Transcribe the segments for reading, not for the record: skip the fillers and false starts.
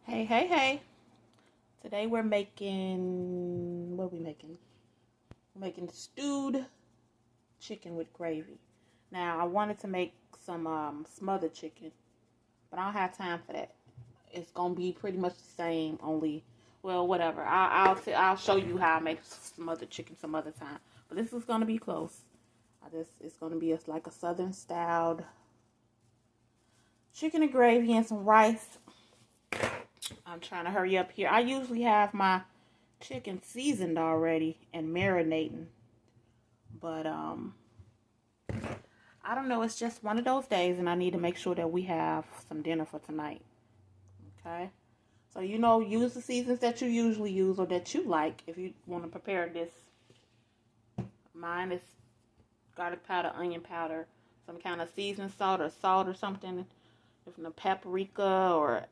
Hey, hey, hey. Today we're making, what are we making? We're making stewed chicken with gravy. Now, I wanted to make some smothered chicken, but I don't have time for that. It's going to be pretty much the same, only, well, whatever. I'll show you how I make smothered chicken some other time. But this is going to be close. It's going to be like a southern styled chicken and gravy and some rice. I'm trying to hurry up here. I usually have my chicken seasoned already and marinating. But I don't know, it's just one of those days and I need to make sure that we have some dinner for tonight. Okay? So use the seasons that you usually use or that you like if you want to prepare this. Mine is garlic powder, onion powder, some kind of seasoning salt or something. If the paprika, or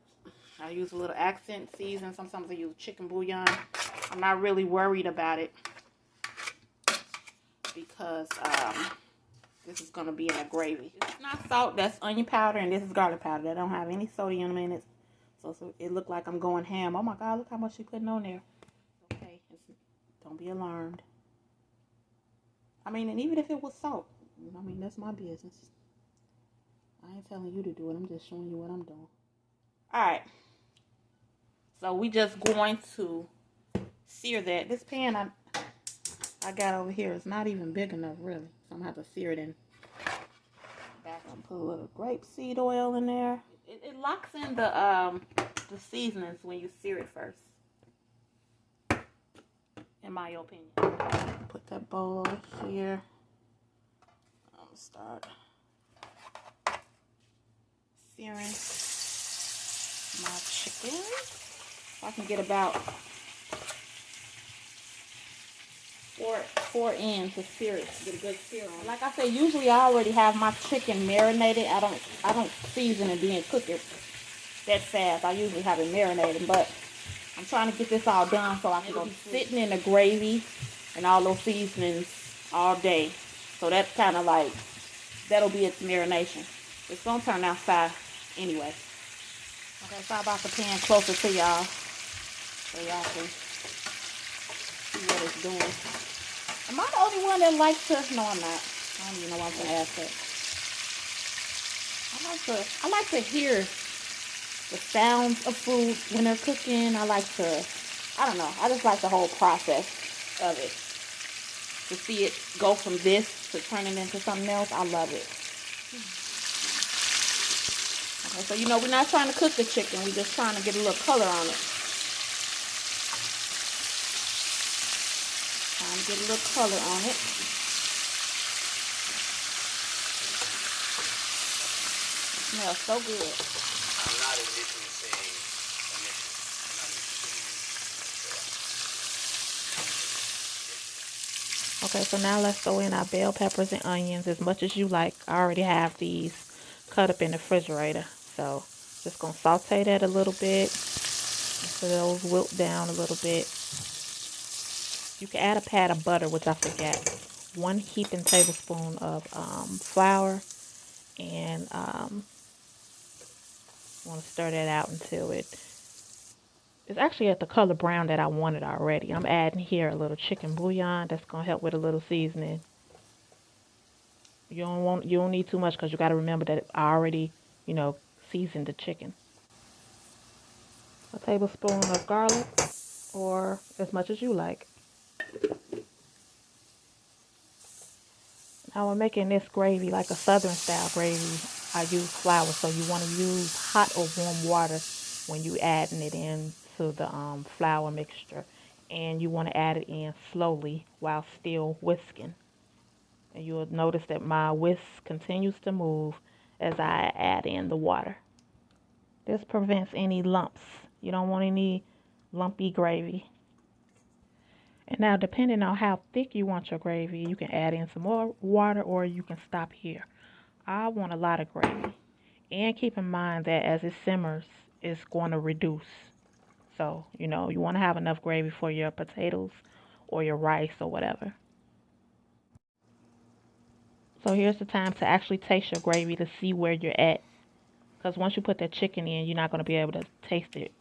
I use a little accent season. Sometimes I use chicken bouillon. I'm not really worried about it because this is going to be in a gravy. It's not salt, that's onion powder, and this is garlic powder. They don't have any sodium in it. So it looked like I'm going ham. Oh my God, look how much she's putting on there. Okay, don't be alarmed. I mean, and even if it was salt, I mean, that's my business. I ain't telling you to do it. I'm just showing you what I'm doing. All right. So we just going to sear that. This pan I got over here is not even big enough, really. So I'm going to have to sear it in. Back and put a little grapeseed oil in there. It locks in the seasonings when you sear it first, in my opinion. Put that bowl over here. I'm going to start searing my chicken. I can get about four ends to sear it, get a good sear on. Like I said, usually I already have my chicken marinated. I don't season and then cook it that fast. I usually have it marinated, but I'm trying to get this all done so I can go sitting in the gravy and all those seasonings all day. So that's kind of like, that'll be its marination. It's gonna turn out fine anyway. Okay, so I brought the pan closer to y'all so y'all can see what it's doing. Am I the only one that likes to? No, I'm not. I don't even know why I'm going to ask that. I like to hear the sounds of food when they're cooking. I don't know. I just like the whole process of it. To see it go from this to turning into something else, I love it. Okay, so we're not trying to cook the chicken. We're just trying to get a little color on it. Trying to get a little color on it. It smells so good. I'm not initially saying Okay, so now let's throw in our bell peppers and onions as much as you like. I already have these cut up in the refrigerator. So just going to saute that a little bit. So those wilt down a little bit. You can add a pat of butter, which I forgot. 1 heaping tablespoon of flour. And want to stir that out until it's actually at the color brown that I wanted already. I'm adding here a little chicken bouillon. That's going to help with a little seasoning. You don't need too much because you got to remember that I already, seasoned the chicken. A tablespoon of garlic, or as much as you like. Now we're making this gravy like a southern style gravy. I use flour, so you want to use hot or warm water when you adding it into the flour mixture. And you want to add it in slowly while still whisking. And you'll notice that my whisk continues to move as I add in the water. This prevents any lumps. You don't want any lumpy gravy. And now, depending on how thick you want your gravy, you can add in some more water or you can stop here. I want a lot of gravy. And keep in mind that as it simmers, it's going to reduce. So, you want to have enough gravy for your potatoes or your rice or whatever. So here's the time to actually taste your gravy to see where you're at. Because once you put that chicken in, you're not going to be able to taste it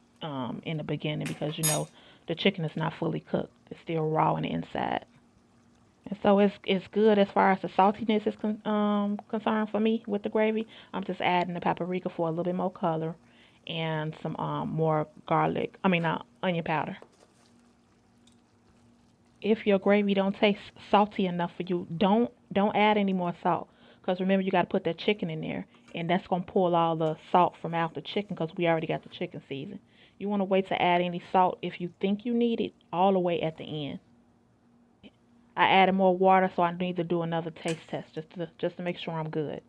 in the beginning because you know the chicken is not fully cooked. It's still raw on the inside. And so it's good as far as the saltiness is concerned for me with the gravy. I'm just adding the paprika for a little bit more color and some more garlic. I mean, onion powder. If your gravy don't taste salty enough for you, don't add any more salt. Because remember, you got to put that chicken in there, and that's gonna pull all the salt from out the chicken because we already got the chicken seasoned. You want to wait to add any salt if you think you need it all the way at the end. I added more water, so I need to do another taste test just to make sure I'm good.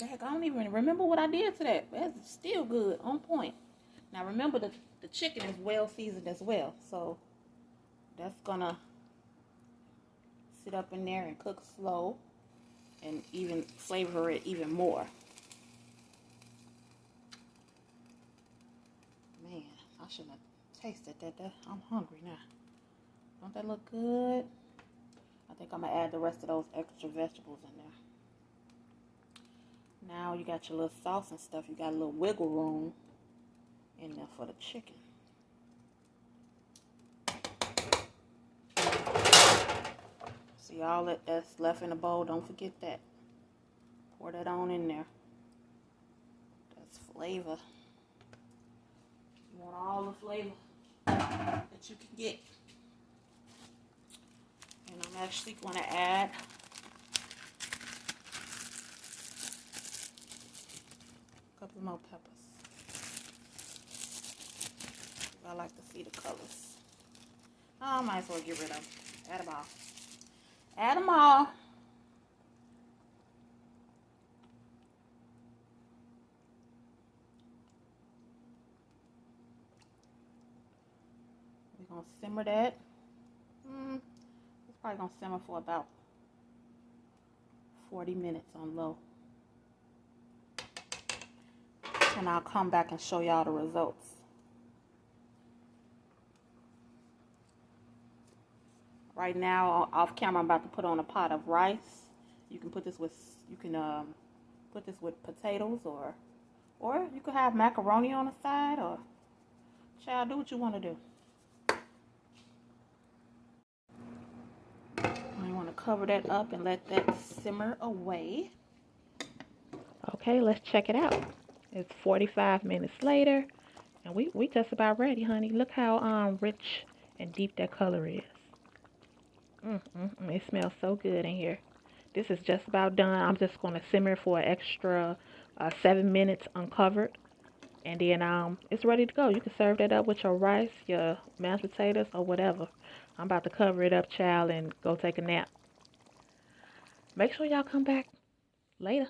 Heck, I don't even remember what I did to that. That's still good, on point. Now remember the chicken is well seasoned as well, so that's gonna sit up in there and cook slow and even flavor it even more. Man, I shouldn't have tasted that. I'm hungry now. Don't that look good? I think I'm gonna add the rest of those extra vegetables in there. Now you got your little sauce and stuff. You got a little wiggle room in there for the chicken. See all that's left in the bowl. Don't forget that. Pour that on in there. That's flavor. You want all the flavor that you can get. And I'm actually going to add a couple more peppers. I like to see the colors. I might as well get rid of them. Add them all. Add them all. We're going to simmer that. It's probably going to simmer for about 40 minutes on low. And I'll come back and show y'all the results. Right now, off camera, I'm about to put on a pot of rice. You can put this with potatoes, or you could have macaroni on the side, or child, do what you want to do. I want to cover that up and let that simmer away. Okay, let's check it out. It's 45 minutes later, and we just about ready, honey. Look how rich and deep that color is. It smells so good in here. This is just about done. I'm just going to simmer for an extra 7 minutes uncovered. And then it's ready to go. You can serve that up with your rice, your mashed potatoes, or whatever. I'm about to cover it up, child, and go take a nap. Make sure y'all come back later.